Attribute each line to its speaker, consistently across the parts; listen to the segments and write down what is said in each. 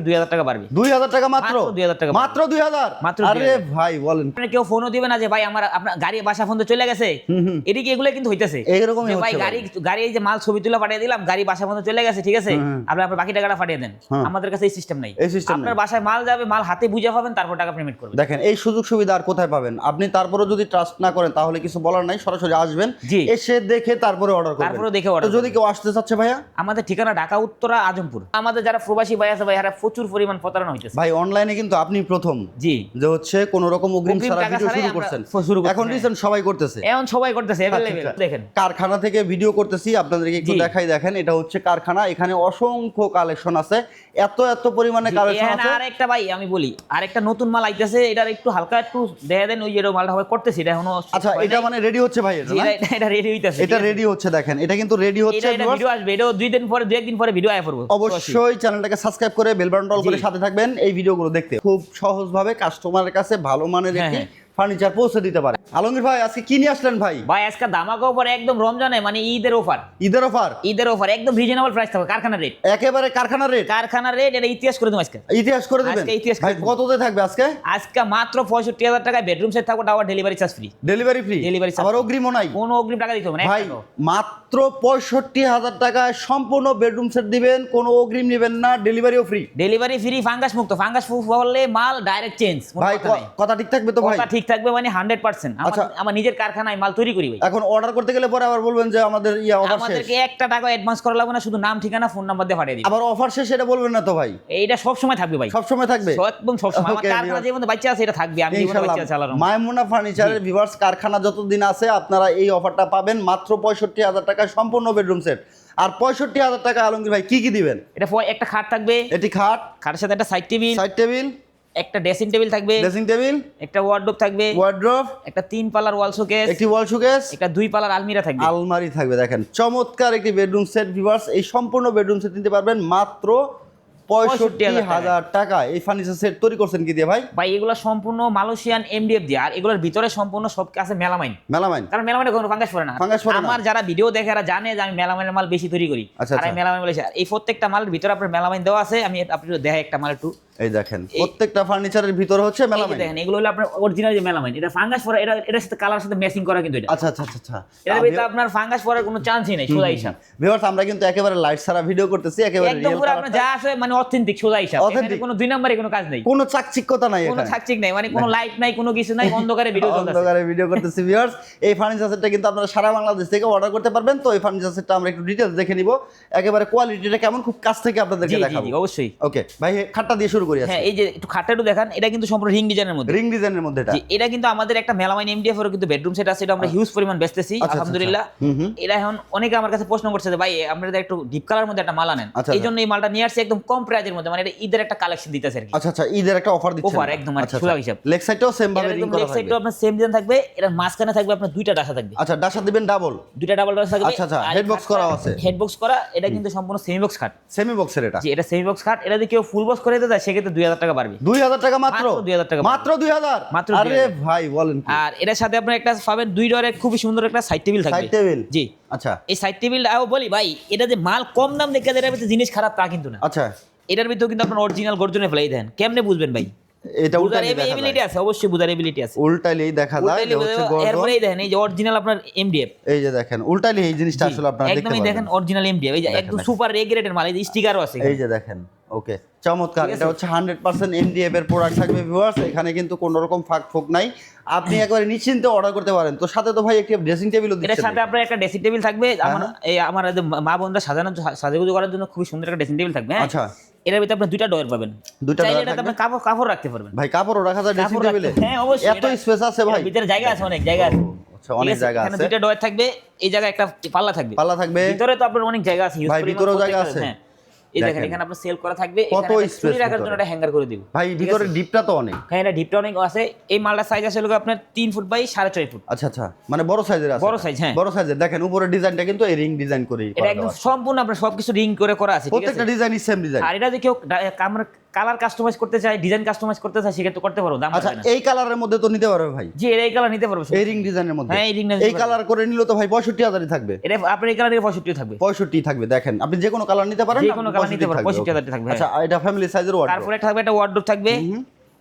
Speaker 1: 2000 টাকা বাড়বে।
Speaker 2: 2000 টাকা মাত্র?
Speaker 1: 2000 টাকা
Speaker 2: মাত্র 2000?
Speaker 1: মাত্র।
Speaker 2: আরে ভাই বলেন,
Speaker 1: আপনি কেউ ফোনও দিবে না যে ভাই আমার আপনার গাড়ি বাসা ফোন তো চলে গেছে, এদিকে এগুলো কিন্তু হইতেছে
Speaker 2: এইরকমই
Speaker 1: ভাই
Speaker 2: হচ্ছে।
Speaker 1: গাড়ি এই যে মাল ছবি তুলে পাঠিয়ে দিলাম, গাড়ি বাসা ফোন চলে গেছে, ঠিক আছে, আপনি আপনার বাকি টাকাটা পাঠিয়ে দেন। আমাদের কাছে এই সিস্টেম নাই। আপনার বাসায় মাল যাবে, মাল হাতে বুঝে পাবেন, তারপর টাকা পেমেন্ট করবেন।
Speaker 2: দেখেন এই সুযোগ সুবিধা আর কোথায় পাবেন? আপনি তারপরে যদি ট্রাস্ট না করেন তাহলে কিছু বলার নাই, সরাসরি আসবেন, এসে দেখে তারপরে অর্ডার করবেন।
Speaker 1: তারপরে দেখে অর্ডার।
Speaker 2: তো যদি কেউ আসতে চাচ্ছে ভাইয়া,
Speaker 1: আমাদের ঠিকানা ঢাকা উত্তরা আজমপুর। আমাদের যারা প্রবাসী ভাই আছে ভাই, এরা প্রচুর পরিমাণ প্রতারণা হইতেছে
Speaker 2: ভাই। অনলাইনে কিন্তু আপনি প্রথম
Speaker 1: জি
Speaker 2: যে হচ্ছে কোন রকম অগ্রিম ছাড়া ভিডিও শুরু করছেন। এখন রিসেন্ট সবাই করতেছে,
Speaker 1: এখন সবাই করতেছে अवेलेबल। দেখেন
Speaker 2: কারখানা থেকে ভিডিও করতেছি, আপনাদেরকে একটু দেখাই। দেখেন এটা হচ্ছে কারখানা, এখানে অসংখ্য কালেকশন আছে, এত পরিমাণে কালেকশন আছে।
Speaker 1: আর একটা ভাই আমি বলি, আর একটা নতুন মাল আইতেছে, এটার একটু হালকা একটু দেখা দেন, ওই যে মালটা হবে করতেছি, এটা এখনো।
Speaker 2: আচ্ছা এটা মানে রেডি হচ্ছে ভাই?
Speaker 1: এটা রেডি হইতাছে,
Speaker 2: এটা রেডি হচ্ছে। দেখেন এটা কিন্তু রেডি হচ্ছে।
Speaker 1: এটা ভিডিও আসবে, এটা 2 দিন পরে 2-1 দিন পরে ভিডিও আয় করব।
Speaker 2: অবশ্যই চ্যানেলটাকে সাবস্ক্রাইব করে বেল বাটন অল করে সাথে থাকবেন এই ভিডিওগুলো দেখতে। খুব সহজভাবে কাস্টমারের কাছে ভালো মানের একটি ফার্নিচার পৌঁছে দিতে পারে। আলমগীর ভাই আজকে কি নিয়ে আসলেন ভাই?
Speaker 1: ভাই আজকে ধামাকা অফার, একদম রমজানে মানে ঈদের অফার।
Speaker 2: ঈদের অফার?
Speaker 1: ঈদের অফার একদম রিজনেবল প্রাইস থাকবে, কারখানা রেট।
Speaker 2: একেবারে কারখানা রেট?
Speaker 1: কারখানা রেট, এটা ইতিহাস করে দেব আজকে।
Speaker 2: ইতিহাস করে দিবেন ভাই? কততে থাকবে আজকে?
Speaker 1: আজকে মাত্র 65000 টাকায় বেডরুম সেট থাকবে, tower delivery charge free.
Speaker 2: Delivery free?
Speaker 1: Delivery charge
Speaker 2: আবার অগ্রিমও নাই?
Speaker 1: কোনো অগ্রিম টাকা দিতে হবে না
Speaker 2: ভাই। মাত্র 65000 টাকায় সম্পূর্ণ বেডরুম সেট দিবেন, কোনো অগ্রিম নেবেন না, ডেলিভারিও ফ্রি।
Speaker 1: ডেলিভারি ফ্রি, ফাঙ্গাস মুক্ত, ফাঙ্গাস প্রুফ হলে মাল ডাইরেক্ট চেঞ্জ।
Speaker 2: ভাই কথা ঠিক থাকবে তো ভাই? কথা
Speaker 1: ঠিক থাকবে মানে 100%। আমার নিজের কারখানায় মাল তৈরি করি ভাই।
Speaker 2: এখন অর্ডার করতে গেলে পরে আবার বলবেন যে আমাদের অফার শেষ।
Speaker 1: আমাদেরকে 1 টাকা অ্যাডভান্স করা লাগবে না, শুধু নাম ঠিকানা ফোন নাম্বার দিয়ে পাঠিয়ে দিই।
Speaker 2: আবার অফার শেষ এটা বলবেন না তো ভাই?
Speaker 1: এইটা সব সময় থাকবে ভাই,
Speaker 2: সব সময় থাকবে,
Speaker 1: একদম সব সময়। আমার কারখানা যে মধ্যে বাচ্চা আছে এটা থাকবে, আমি জীবনে বাচ্চা চালানো।
Speaker 2: মায়মুনা ফার্নিচারের ভিউয়ার্স কারখানা যতদিন আছে আপনারা এই অফারটা পাবেন মাত্র 65000 টাকায় সম্পূর্ণ বেডরুম সেট। আর 65000 টাকা আলমগীর ভাই কি কি দিবেন?
Speaker 1: এটা একটা খাট থাকবে,
Speaker 2: এটি খাট,
Speaker 1: খাটের সাথে একটা সাইড টেবিল, একটা ড্রেসিং টেবিল থাকবে, একটা ওয়ার্ডরোব থাকবে, একটা 3 পাল্লার ওয়াল শোকেস,
Speaker 2: একটি ওয়াল শোকেস,
Speaker 1: একটা 2 পাল্লার আলমারি থাকবে।
Speaker 2: দেখেন চমৎকার একটি বেডরুম সেট ভিউয়ার্স। এই সম্পূর্ণ বেডরুম সেট নিতে পারবেন মাত্র 65000 টাকা। এই ফার্নিচার সেট তৈরি করছেন কি দিয়ে ভাই?
Speaker 1: ভাই এগুলো সম্পূর্ণ মালয়েশিয়ান এমডিএফ দিয়ে, আর এগুলোর ভিতরে সম্পূর্ণ সব আছে মেলামাইন। কারণ মেলামাইনে কোনো ফাঙ্গাস পড়ে না। আমার যারা ভিডিও দেখে এরা জানে যে আমি মেলামাইনের মাল বেশি তৈরি করি, আর আমি মেলামাইন বলেছি। আর এই প্রত্যেকটা মালের ভিতরে আপনার মেলামাইন দেওয়া আছে। আমি আপনি দেখাই একটা মাল একটু।
Speaker 2: এই দেখেন প্রত্যেকটা ফার্নিচারের ভিতরে হচ্ছে মেলামাইন।
Speaker 1: দেখেন এগুলো হলো আপনার অরিজিনাল যে মেলামাইন, এটা ফাঙ্গাস পড়ে, এটার সাথে কালার সাথে ম্যাচিং করা কিন্তু এটা।
Speaker 2: আচ্ছা।
Speaker 1: এর ভিতরে আপনার ফাঙ্গাস পড়ার কোনো চান্সই নেই, সোজা হিসাব।
Speaker 2: ভিউয়ার্স আমরা কিন্তু একেবারে লাইট ছাড়া ভিডিও করতেছি, একেবারে
Speaker 1: একদম পুরো আপনার যা আছে মানে অথেন্টিক, সোজা হিসাব। এখানে কোনো 2 নম্বরে কোনো কাজ নেই,
Speaker 2: কোনো চাকচিক্যতা নাই,
Speaker 1: কোনো চাকচিক নাই, মানে কোনো লাইট নাই, কোনো কিছু নাই, অন্ধকারে ভিডিও চলতেছে।
Speaker 2: অন্ধকারে ভিডিও করতেছি ভিউয়ার্স। এই ফার্নিচার সেটটা কিন্তু আপনারা সারা বাংলাদেশ থেকে অর্ডার করতে পারবেন। তো এই ফার্নিচার সেটটা আমরা একটু ডিটেইলস দেখে নিব, একেবারে কোয়ালিটিটা কেমন খুব কাছ থেকে আপনাদেরকে দেখাবো।
Speaker 1: জি অবশ্যই।
Speaker 2: ওকে ভাই খাটটা দিয়ে শুরু করি।
Speaker 1: হ্যাঁ এই যে একটু খাটটা একটু দেখান। এটা কিন্তু সম্পূর্ণ রিং ডিজাইনের মধ্যে। এটা কিন্তু আমাদের একটা মেলামাইন এমডিএফ এর কিন্তু বেডরুম সেট আছে, এটা আমরা হিউজ পরিমাণ বেচতেছি আলহামদুলিল্লাহ। এটা এখন অনেকে আমার কাছে প্রশ্ন করছে যে ভাই আপনারা একটু ডিপ কালার মধ্যে একটা মাল আনেন, এইজন্য এই মালটা নিয়ে আসছে একদম কম প্রাইজের মধ্যে, মানে এটা ঈদের একটা কালেকশন দিতেছে আর কি।
Speaker 2: আচ্ছা ঈদের একটা অফার দিচ্ছেন?
Speaker 1: অফার একদম আর সোজা হিসাব।
Speaker 2: লেগ সাইডটাও সেম ভাবে রিং করা থাকবে?
Speaker 1: লেগ সাইডটাও আপনার সেম ডিজাইন থাকবে, এর মাঝখানে থাকবে আপনার 2টা ডাসা থাকবে।
Speaker 2: আচ্ছা ডাসা দিবেন ডাবল?
Speaker 1: 2টা ডাবল ডাসা থাকবে।
Speaker 2: আচ্ছা হেড বক্স করা আছে?
Speaker 1: হেড বক্স করা। এটা কিন্তু সম্পূর্ণ সেমি বক্স খাট।
Speaker 2: সেমি বক্সের এটা? জি
Speaker 1: এটা সেমি বক্স খাট। এটা যদি কেউ ফুল বক্স করে দেয় সেক্ষেত্রে 2000 টাকা বাড়বে।
Speaker 2: 2000 টাকা মাত্র?
Speaker 1: 2000 টাকা
Speaker 2: মাত্র 2000? আরে ভাই বলেন কি!
Speaker 1: আর এটার সাথে আপনার একটা পাবেন 2 ডোরের খুবই সুন্দর একটা সাইড টেবিল থাকবে।
Speaker 2: Side table? জি। আচ্ছা
Speaker 1: এই সাইড টেবিলটাও বলি ভাই, এটা যে মাল কম দাম দেখে এর ভিতরে জিনিস খারাপ তা কিন্তু না।
Speaker 2: আচ্ছা
Speaker 1: এটার ভিতরে কিন্তু আপনার অরিজিনাল গর্জনে ফেলাই দেন, কেমনে বুঝবেন ভাই?
Speaker 2: এটা উল্টালে
Speaker 1: এবিলিটি আছে, অবশ্যই বুঝার এবিলিটি আছে।
Speaker 2: উল্টালেই দেখা যায় যে হচ্ছে গর্জন।
Speaker 1: এরপরেই দেখেন এই যে অরিজিনাল আপনার এমডিএফ।
Speaker 2: এই যে দেখেন উল্টালে এই জিনিসটা আসলে আপনারা দেখতে পাবেন।
Speaker 1: একদমই দেখেন অরিজিনাল এমডিএফ, এই যে একদম সুপার এ গ্রেডের মাল, এই যে স্টিকারও আছে।
Speaker 2: এই যে দেখেন ওকে চমৎকার। এটা হচ্ছে 100% এমডিএফ এর প্রোডাক্ট থাকবে ভিউয়ার্স। এখানে কিন্তু কোনো রকম ফাঁক ফোক নাই, আপনি একবারে নিশ্চিন্তে অর্ডার করতে পারেন। তো সাথে তো ভাই একটা ড্রেসিং টেবিলও দিচ্ছেন?
Speaker 1: এর সাথে আপনার একটা ড্রেসিং টেবিল থাকবে। আমার মা বোনরা সাজাগুজু করার জন্য খুব সুন্দর একটা ড্রেসিং টেবিল থাকবে।
Speaker 2: আচ্ছা
Speaker 1: এর ভিতরে আপনি 2টা ডয়ার পাবেন।
Speaker 2: 2টা ডয়ার
Speaker 1: থাকবে, আপনি কাপড় রাখতে পারবেন।
Speaker 2: ভাই কাপড়ও রাখা যায় ড্রেসিং টেবিলে?
Speaker 1: হ্যাঁ অবশ্যই,
Speaker 2: এত স্পেস আছে ভাই?
Speaker 1: ভিতরে জায়গা আছে, অনেক জায়গা আছে।
Speaker 2: আচ্ছা অনেক জায়গা আছে।
Speaker 1: এখানে 2টা ডয়ার থাকবে, এই জায়গায় একটা পাল্লা থাকবে। ভিতরে তো আপনার অনেক জায়গা আছে,
Speaker 2: ভাই ভিতরেও জায়গা আছে।
Speaker 1: হ্যাঁ এই দেখেন এখানে আপনার সেল করা থাকবে,
Speaker 2: কত স্পেস
Speaker 1: রাখার জন্য একটা হ্যাঙ্গার করে দিব।
Speaker 2: ভাই ভিতরে ডিপটা তো অনেক।
Speaker 1: হ্যাঁ এটা ডিপটা অনেক আছে। এই মালটার সাইজ আছে হলো আপনার 3 ফুট বাই 4.5 ফুট।
Speaker 2: আচ্ছা মানে বড় সাইজের আছে?
Speaker 1: বড় সাইজ, হ্যাঁ
Speaker 2: বড় সাইজের। দেখেন উপরের ডিজাইনটা কিন্তু এই রিং ডিজাইন করেই করা।
Speaker 1: এটা একদম সম্পূর্ণ আপনার সবকিছু রিং করে করা আছে, ঠিক আছে?
Speaker 2: প্রত্যেকটা ডিজাইনই সেম ডিজাইন।
Speaker 1: আর এটা যে কেউ কালার কাস্টমাইজ করতে চাই, ডিজাইন কাস্টমাইজ করতে চাই, সেক্ষেত্রে করতে পারবো, দাম
Speaker 2: আচ্ছা
Speaker 1: লাগবে না।
Speaker 2: এই কালারের মধ্যে তো নিতে পারবে ভাই,
Speaker 1: জি এই কালার নিতে পারবো,
Speaker 2: এই রিং ডিজাইনের মধ্যে।
Speaker 1: হ্যাঁ এই রিং
Speaker 2: এই কালার করে নিলে তো ভাই 65,000ই থাকবে।
Speaker 1: এটা আপনার এই কালারের 65 থাকবে,
Speaker 2: 65 থাকবে। দেখেন আপনি যে কোনো কালার নিতে পারেন,
Speaker 1: যে কোনো কালার নিতে পারবেন, 65,000 থাকবে।
Speaker 2: আচ্ছা এটা ফ্যামিলি সাইজের ওয়ার্ডরোব।
Speaker 1: তারপরে থাকবে একটা ওয়ার্ডরোব থাকবে।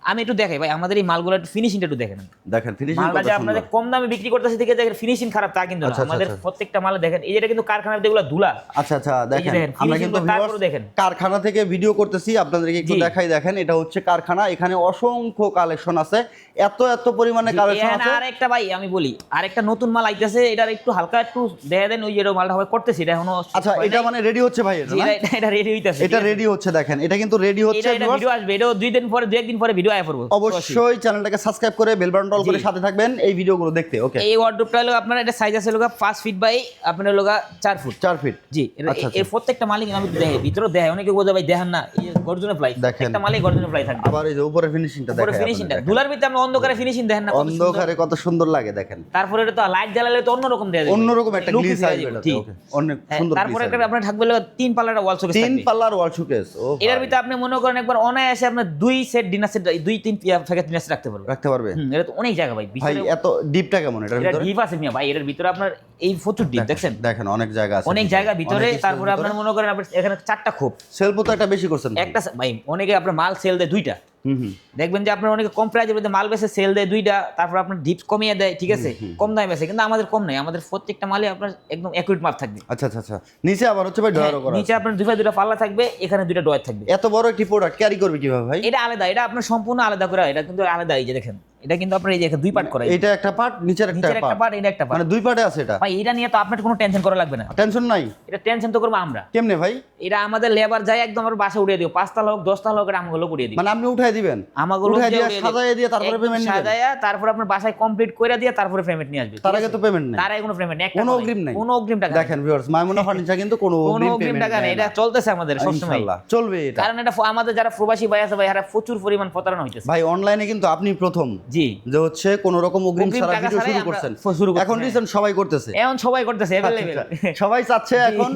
Speaker 1: আমি একটু দেখাই ভাই আমাদের এই মালগুলো একটু ফিনিশিংটা একটু দেখেন।
Speaker 2: দেখেন ফিনিশিং
Speaker 1: মালটা
Speaker 2: কত
Speaker 1: যে
Speaker 2: সুন্দর।
Speaker 1: আপনাদের কম দামে বিক্রি করতেছে দেখে দেখেন ফিনিশিং খারাপ তা কিন্তু না,
Speaker 2: আচ্ছা,
Speaker 1: আমাদের
Speaker 2: আচ্ছা।
Speaker 1: প্রত্যেকটা মালে দেখেন এই যেটা কিন্তু কারখানার যেগুলো ধুলা।
Speaker 2: আচ্ছা আচ্ছা দেখেন
Speaker 1: দেখেন,
Speaker 2: আমরা
Speaker 1: finishing
Speaker 2: কিন্তু
Speaker 1: গুলো তারপরে
Speaker 2: viewers
Speaker 1: দেখেন।
Speaker 2: কারখানা থেকে ভিডিও করতেছি, আপনাদেরকে একটু
Speaker 1: জি।
Speaker 2: দেখাই। দেখেন এটা হচ্ছে কারখানা, এখানে অসংখ্য কালেকশন আছে, এত এত পরিমাণে কালেকশন
Speaker 1: এখানে
Speaker 2: আছে।
Speaker 1: আরেকটা ভাই আমি বলি আরেকটা নতুন মাল আইতেছে, এটার একটু হালকা একটু দেখা দেন, ওই যে মালটা হবে করতেছি, এটা এখনো
Speaker 2: আচ্ছা এটা মানে রেডি হচ্ছে ভাই, এটা না?
Speaker 1: এটা রেডি হইতাছে,
Speaker 2: এটা রেডি হচ্ছে। দেখেন এটা কিন্তু রেডি হচ্ছে
Speaker 1: এটা
Speaker 2: viewers।
Speaker 1: ভিডিও আসবে, এটা 2 দিন পরে 2 একদিন পরে ভিডিও আয় পড়বে
Speaker 2: অবশ্যই চ্যানেলটাকে সাবস্ক্রাইব করে বেল বাটন অল করে
Speaker 1: জি।
Speaker 2: সাথে থাকবেন এই ভিডিওগুলো দেখতে। ওকে
Speaker 1: এই ওয়ার্ডরোবটা হলো আপনার এটা সাইজ আছে হলো 5 ফিট বাই আপনার হলো 4 ফুট।
Speaker 2: 4 ফিট।
Speaker 1: জি
Speaker 2: আচ্ছা, আচ্ছা।
Speaker 1: এর প্রত্যেকটা মালিক আমি দেখে ভিতরে দেখে অনেকে বোঝা ভাই দেখেন না, এই গর্জনে প্লাই
Speaker 2: দেখেন।
Speaker 1: একটা মালিক গর্জনে প্লাই থাকবে,
Speaker 2: আবার এই যে উপরে ফিনিশিংটা
Speaker 1: পুরো
Speaker 2: দেখেন,
Speaker 1: ফিনিশিংটা দুলার ভিতরে আপনি অন্ধকারে ফিনিশিং দেখেন না, কত সুন্দর।
Speaker 2: অন্ধকারে কত সুন্দর লাগে দেখেন।
Speaker 1: তারপরে এটা তো লাইট জ্বালালে তো অন্যরকম দেয়া যাবে,
Speaker 2: অন্যরকম একটা
Speaker 1: Look
Speaker 2: গ্লিস
Speaker 1: দেয়া
Speaker 2: আসবে
Speaker 1: যাবে,
Speaker 2: এটাতে।
Speaker 1: জি।
Speaker 2: ওকে অনেক
Speaker 1: হ্যাঁ,
Speaker 2: সুন্দর
Speaker 1: তারপরে
Speaker 2: গ্লিস
Speaker 1: একটা আপনার থাকবে হলো 3 পাল্লার ওয়াল শোকেস
Speaker 2: 3
Speaker 1: থাকবে।
Speaker 2: পাল্লার ওয়াল শোকেস। ও
Speaker 1: এটার ভিতরে আপনি মনে করেন একবার অনায়াসে আপনার 2 set dinner set 2-3 packet dinner set রাখতে পারবেন।
Speaker 2: রাখতে পারবে
Speaker 1: এটা তো অনেক জায়গা ভাই
Speaker 2: ভাই।
Speaker 1: ভিতরে,
Speaker 2: এত ডিপটা কেমন এটার
Speaker 1: এটা
Speaker 2: ভিতরে?
Speaker 1: ডিপ আছে মিয়া ভাই, এর ভিতরে আপনার এই প্রচুর ডিপ দেখছেন,
Speaker 2: দেখেন অনেক জায়গা আছে,
Speaker 1: অনেক জায়গা ভিতরে।
Speaker 2: অনেক কিছু
Speaker 1: তারপরে
Speaker 2: ভিতরে।
Speaker 1: আপনার মনে করেন আপনার এখানে 4টা খোপ,
Speaker 2: সেলফও তো একটা বেশি করছেন ভাই।
Speaker 1: একটা ভাই অনেকে আপনার মাল সেল দেয় 2টা,
Speaker 2: হুম।
Speaker 1: দেখবেন যে আপনার অনেকে কম প্রাইজের মধ্যে মাল বেচে সেল দেয় 2টা, তারপর আপনার ডিপস কমিয়ে দেয়, ঠিক আছে, কম দামে বেচে, কিন্তু আমাদের কম নাই, আমাদের প্রত্যেকটা মালে আপনার একদম অ্যাকুরেট মাপ থাকবে।
Speaker 2: আচ্ছা আচ্ছা আচ্ছা। নিচে আবার হচ্ছে ভাই ডয়ারও করা
Speaker 1: নিচে
Speaker 2: আছে।
Speaker 1: আপনার 2 পাল্লা থাকবে, এখানে 2টা ডয়ার থাকবে।
Speaker 2: এত বড় একটি প্রোডাক্ট ক্যারি করবে কিভাবে ভাই?
Speaker 1: এটা আলাদা, এটা আপনার সম্পূর্ণ আলাদা করে, এটা কিন্তু আলাদা। এই যে দেখেন এটা কিন্তু আপনার এই যে 2 পার্ট করা,
Speaker 2: এটা একটা পার্ট, নিচের একটা
Speaker 1: নিচের একটা
Speaker 2: পার্ট,
Speaker 1: পার্ট, এটা একটা পার্ট।
Speaker 2: মানে দুই পার্টে আছে এটা।
Speaker 1: ভাই এটা নিয়ে তো আপনার কোনো টেনশন করা লাগবে না,
Speaker 2: টেনশন নাই।
Speaker 1: এটা টেনশন তো করবো আমরা।
Speaker 2: কেমনে ভাই?
Speaker 1: এটা আমাদের লেবার যায় একদম আমার বাসা উড়িয়ে দিও, 5 তলা হোক 10 তলা হোক, এটা আমাগুলো উড়িয়ে দিই,
Speaker 2: মানে আপনি উঠাই দিবেন,
Speaker 1: আমাগুলো
Speaker 2: উঠাই দিয়ে
Speaker 1: উড়িয়ে দিই।
Speaker 2: সাজায় দিয়ে তারপরে পেমেন্ট নেবেন?
Speaker 1: সাজায়া তারপর আপনার বাসায় কমপ্লিট করে দিয়ে তারপরে পেমেন্ট নিয়ে আসবে।
Speaker 2: তার আগে তো পেমেন্ট নেই?
Speaker 1: তার আগে কোনো পেমেন্ট নেই,
Speaker 2: কোনো অগ্রিম নাই?
Speaker 1: কোনো অগ্রিম টাকা
Speaker 2: দেখেন ভিউয়ার্স, মাইমুনা ফার্নিচার কিন্তু কোনো
Speaker 1: কোনো
Speaker 2: অগ্রিম
Speaker 1: অগ্রিম
Speaker 2: পেমেন্ট
Speaker 1: টাকা নেই, এটা চলতেছে আমাদের সবসময়,
Speaker 2: ইনশাআল্লাহ চলবে এটা।
Speaker 1: কারণ এটা আমাদের যারা প্রবাসী ভাই আছে ভাই, এরা প্রচুর পরিমাণ প্রতারণা হইতেছে
Speaker 2: ভাই অনলাইনে কিন্তু আপনি প্রথম
Speaker 1: জি,
Speaker 2: যে হচ্ছে কোন রকম অগ্রিম
Speaker 1: অগ্রিম
Speaker 2: ছাড়া
Speaker 1: টাকা
Speaker 2: ভিডিও
Speaker 1: ছাড়াই
Speaker 2: শুরু
Speaker 1: আমরা
Speaker 2: করছেন।
Speaker 1: শুরু করছি,
Speaker 2: এখন
Speaker 1: হ্যাঁ।
Speaker 2: রিসেন্ট সবাই করতেছে,
Speaker 1: এখন সবাই করতেছে
Speaker 2: আচ্ছা,
Speaker 1: अवेलेबल,
Speaker 2: আচ্ছা। সবাই চাচ্ছে এখন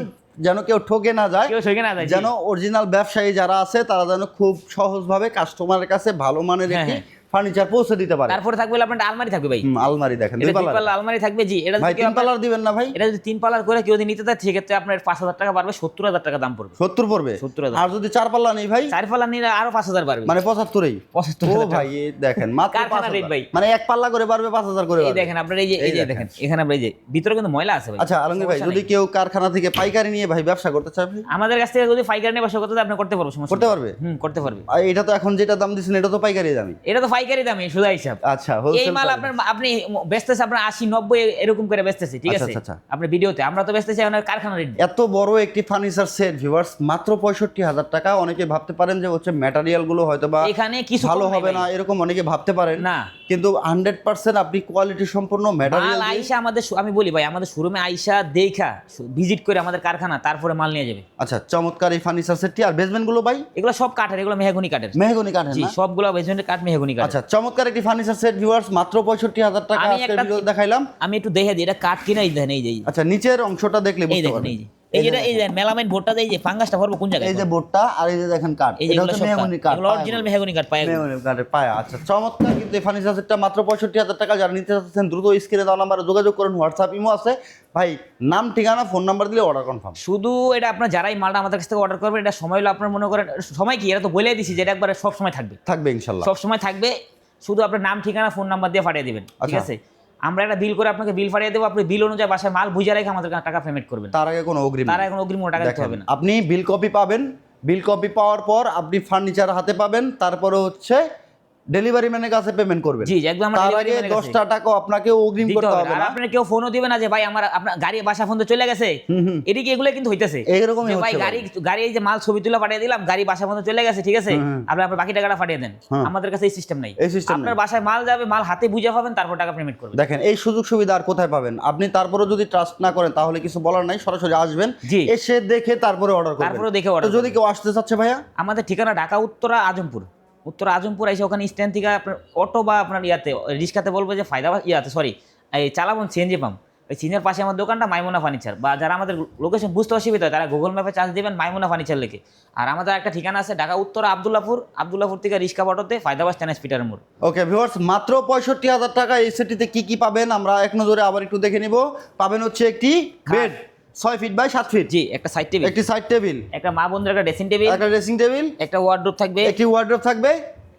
Speaker 2: যেন কেউ ঠকে না যায়,
Speaker 1: কেউ সইকে না যায়, জি।
Speaker 2: যেন অরিজিনাল ব্যবসায়ী যারা আছে তারা যেন খুব সহজভাবে কাস্টমারের কাছে ভালো মানের
Speaker 1: হ্যাঁ,
Speaker 2: একটি
Speaker 1: হ্যাঁ।
Speaker 2: ফার্নিচার পৌঁছে দিতে পারে।
Speaker 1: তারপরে থাকবে হলো আপনার আলমারি থাকবে ভাই,
Speaker 2: আলমারি দেখেন
Speaker 1: এটা
Speaker 2: দুই
Speaker 1: 2
Speaker 2: পাল্লা।
Speaker 1: পাল্লা আলমারি থাকবে, জি। এটা
Speaker 2: ভাই
Speaker 1: যদি
Speaker 2: 3 পাল্লার দিবেন না ভাই?
Speaker 1: এটা যদি 3 পাল্লার করে কেউ যদি নিতে চায় সেক্ষেত্রে আপনার 5,000 টাকা বাড়বে, 70,000 টাকা দাম পড়বে।
Speaker 2: 70 পড়বে।
Speaker 1: 70,000।
Speaker 2: আর যদি 4 পাল্লা নেই ভাই?
Speaker 1: 4 পাল্লা নিলে আরো 5,000 বাড়বে,
Speaker 2: মানে 75 ই।
Speaker 1: 75,000
Speaker 2: ও ভাই এই দেখেন মাত্র
Speaker 1: কারখানা
Speaker 2: 5,000
Speaker 1: রেট ভাই।
Speaker 2: মানে এক পাল্লা করে বাড়বে 5,000 করে
Speaker 1: এই
Speaker 2: বাড়বে।
Speaker 1: দেখেন আপনার এই যে দেখেন এখানে আপনার এই যে ভিতরে কিন্তু ময়লা আছে ভাই।
Speaker 2: আচ্ছা আলমগীর ভাই,
Speaker 1: সমস্যা
Speaker 2: যদি
Speaker 1: নেই।
Speaker 2: কেউ কারখানা থেকে পাইকারি নিয়ে ভাই ব্যবসা করতে চায় ভাই?
Speaker 1: আমাদের কাছ থেকে যদি পাইকারি নিয়ে ব্যবসা করতে চায় আপনি করতে পারবেন, সমস্যা
Speaker 2: করতে
Speaker 1: নেই।
Speaker 2: পারবে?
Speaker 1: করতে পারবে।
Speaker 2: আর এটা তো এখন যেটা দাম দিচ্ছেন এটা তো পাইকারি দামি।
Speaker 1: এটা তো পাইকারি দামে সোজা হিসাব।
Speaker 2: আচ্ছা
Speaker 1: এই
Speaker 2: হোলসেল
Speaker 1: মাল আপনার আপনি বেচতেছে আপনার 80-90 এরকম করে বেচতেছে, ঠিক
Speaker 2: আচ্ছা,
Speaker 1: আছে,
Speaker 2: আচ্ছা।
Speaker 1: আপনার ভিডিওতে আমরা তো বেচতেছি আপনার কারখানা রেট।
Speaker 2: এত বড় একটি ফার্নিচার সেট ভিউয়ার্স মাত্র 65,000 টাকা। অনেকে ভাবতে পারেন যে হচ্ছে ম্যাটেরিয়াল গুলো হয়তো বা
Speaker 1: এখানে কিছু
Speaker 2: ভালো
Speaker 1: কম নাই
Speaker 2: হবে
Speaker 1: ভাই।
Speaker 2: না, এরকম অনেকে ভাবতে পারেন
Speaker 1: না।
Speaker 2: কিন্তু 100% আপনি কোয়ালিটি সম্পন্ন ম্যাটেরিয়াল
Speaker 1: মাল আইসা আমাদের আমি বলি ভাই আমাদের শোরুমে আইসা দেখা ভিজিট করে আমাদের কারখানা তারপরে মাল নিয়ে যাবে।
Speaker 2: আচ্ছা চমৎকার এই ফার্নিচার সেটটি। আর বেসমেন্ট গুলো ভাই?
Speaker 1: এগুলো সব কাঠের, এগুলো মেহগনি কাঠের,
Speaker 2: মেহগনি কাঠের
Speaker 1: জি
Speaker 2: না?
Speaker 1: সবগুলো বেসমেন্টের কাঠ মেহগনি কাঠ।
Speaker 2: আচ্ছা চমৎকার একটি ফার্নিচার সেট ভিউয়ার্স মাত্র 65,000 টাকা
Speaker 1: আমি
Speaker 2: আজকের
Speaker 1: একটা-
Speaker 2: ভিডিও দেখাইলাম।
Speaker 1: আমি একটু দেখে দিই এটা কাঠ কিনা, এই দেখেন এই যে
Speaker 2: আচ্ছা নিচের অংশটা দেখলে
Speaker 1: এই
Speaker 2: বুঝতে
Speaker 1: দেখেন
Speaker 2: পারবেন।
Speaker 1: এই যে এই যেটা এই যে মেলামাইন বোর্ডটা এই যে ফাঙ্গাসটা ভরবো কোন জায়গায়,
Speaker 2: এই যে বোর্ডটা আর এই যে দেখেন কাঠ,
Speaker 1: এই যে
Speaker 2: এটা
Speaker 1: এগুলো
Speaker 2: হচ্ছে
Speaker 1: সব
Speaker 2: মেহগনি কাঠ,
Speaker 1: এগুলো অরিজিনাল মেহগনি কাঠ পায়।
Speaker 2: মেহগনি কাঠের পায়া। আচ্ছা চমৎকার কিন্তু এই ফার্নিচার সেটটা মাত্র 65,000 টাকা। যারা নিতে চাচ্ছেন দ্রুত স্ক্রিনে দেওয়া নাম্বারে যোগাযোগ করুন, হোয়াটসঅ্যাপ ইমো আছে ভাই, নাম ঠিকানা ফোন নাম্বার দিলে অর্ডার কনফার্ম।
Speaker 1: শুধু এটা আপনার যারাই মালটা আমাদের কাছ থেকে অর্ডার করবেন এটা সময় হলো আপনার মনে করেন সময় কি, এটা তো বলেই দিছি যে এটা একবারে সব সময় থাকবে,
Speaker 2: থাকবে ইনশাল্লাহ।
Speaker 1: সব সময় থাকবে, শুধু আপনার নাম ঠিকানা ফোন নাম্বার দিয়ে পাঠিয়ে দিবেন, ঠিক
Speaker 2: আচ্ছা।
Speaker 1: আছে। আমরা একটা বিল করে আপনাকে বিল পাঠিয়ে দেবো, আপনি বিল অনুযায়ী বাসায় মাল বুঝে রেখে আমাদের টাকা পেমেন্ট করবেন,
Speaker 2: তার আগে কোনো অগ্রিম
Speaker 1: তার
Speaker 2: নেই।
Speaker 1: এখন অগ্রিম কোনো টাকা দিতে
Speaker 2: দেখেন,
Speaker 1: হবে না।
Speaker 2: আপনি বিল কপি পাবেন, বিল কপি পাওয়ার পর আপনি ফার্নিচার হাতে পাবেন, তারপরে হচ্ছে ডেলিভারি ম্যানের কাছে পেমেন্ট করবেন।
Speaker 1: জি একদম আমরা
Speaker 2: তার
Speaker 1: delivery
Speaker 2: আগে
Speaker 1: man এর কাছে
Speaker 2: 10টা টাকা আপনাকে অগ্রিম
Speaker 1: দিতে
Speaker 2: করতে
Speaker 1: হবে
Speaker 2: হবে
Speaker 1: না। আর
Speaker 2: না।
Speaker 1: আপনার কেউ ফোনও দিবে না যে ভাই আমার আপনার গাড়ি বাসা ফোন তো চলে গেছে, এদিকে এগুলো কিন্তু হইতেছে
Speaker 2: এইরকমই
Speaker 1: যে ভাই
Speaker 2: হচ্ছে
Speaker 1: গাড়ি গাড়ি এই যে মাল ছবি তুলে পাঠিয়ে দিলাম, গাড়ি বাসা ফোন চলে গেছে, ঠিক আছে, আপনি আপনার বাকি টাকাটা পাঠিয়ে দেন।
Speaker 2: হ্যাঁ।
Speaker 1: আমাদের কাছে এই সিস্টেম নাই,
Speaker 2: এই system
Speaker 1: আপনার
Speaker 2: নাই।
Speaker 1: বাসায় মাল যাবে, মাল হাতে বুঝে পাবেন, তারপর টাকা পেমেন্ট করবেন।
Speaker 2: দেখেন এই সুযোগ সুবিধা আর কোথায় পাবেন? আপনি তারপরে যদি ট্রাস্ট না করেন তাহলে কিছু বলার নাই, সরাসরি আসবেন,
Speaker 1: জি।
Speaker 2: এসে দেখে তারপরে অর্ডার করবেন।
Speaker 1: তারপরে দেখে
Speaker 2: তো
Speaker 1: order
Speaker 2: যদি কেউ আসতে চাচ্ছে ভাইয়া?
Speaker 1: আমাদের ঠিকানা ঢাকা উত্তরা আজমপুর, উত্তরা আজমপুর এসে ওখানে স্ট্যান্ড থেকে আপনার অটো বা আপনার ইয়াতে রিক্সাতে বলবো যে ফায়দা ইয়াতে সরি এই চালাবন সিএনজি পাম্প, ওই সিনের পাশে আমার দোকানটা মাইমুনা ফার্নিচার, বা যারা আমাদের লোকেশন বুঝতে অসুবিধা হয় তারা গুগল ম্যাপে চার্জ দিবেন মাইমুনা ফার্নিচার লিখে। আর আমাদের একটা ঠিকানা আছে ঢাকা উত্তর আব্দুল্লাপুর থেকে রিক্সা অটোতে ফায়দাবাস টেনিস পিটার মোড়।
Speaker 2: ওকে ভিউয়ার্স, মাত্র 65,000 টাকা এই সেটটিতে কি পাবেন আমরা এক নজরে আবার একটু দেখে নিব। পাবেন হচ্ছে একটি বেড 6 ফিট বাই 7 ফিট,
Speaker 1: জি, একটা সাইড টেবিল,
Speaker 2: একটি সাইড টেবিল,
Speaker 1: একটা মা বোনদের একটা ড্রেসিং টেবিল,
Speaker 2: একটা ড্রেসিং টেবিল,
Speaker 1: একটা ওয়ার্ডরোব থাকবে,
Speaker 2: একটি ওয়ার্ডরোব থাকবে,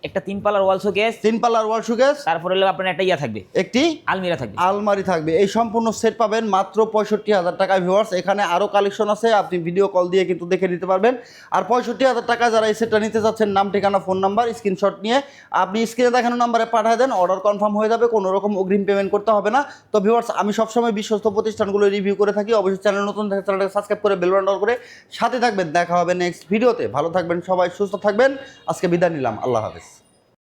Speaker 1: একটা 3 পাল্লার ওয়াল শোকেস,
Speaker 2: 3 পাল্লার ওয়াল শোকেস,
Speaker 1: তারপরে হলো আপনার একটা ইয়া থাকবে,
Speaker 2: একটি
Speaker 1: আলমিরা থাকবে।
Speaker 2: আলমারি থাকবে। এই সম্পূর্ণ সেট পাবেন মাত্র 65,000 টাকায় ভিউয়ার্স। এখানে আরো কালেকশন আছে, আপনি ভিডিও কল দিয়ে কিন্তু দেখে নিতে পারবেন। আর 65,000 টাকা যারা এই সেটটা নিতে যাচ্ছেন, নাম ঠিকানা ফোন নাম্বার স্ক্রিনশট নিয়ে আপনি স্ক্রিনে দেখানো নাম্বারে পাঠিয়ে দেন, অর্ডার কনফার্ম হয়ে যাবে, কোনো রকম অগ্রিম পেমেন্ট করতে হবে না। তো ভিউয়ার্স, আমি সবসময় বিশ্বস্ত প্রতিষ্ঠানগুলো রিভিউ করে থাকি। অবশ্যই চ্যানেল নতুন থাকে চ্যানেলটাকে সাবস্ক্রাইব করে বেল বাটন অন করে সাথে থাকবেন। দেখা হবে নেক্সট ভিডিওতে। ভালো থাকবেন সবাই, সুস্থ থাকবেন। আজকে বিদায় নিলাম, আল্লাহ হাফেজ।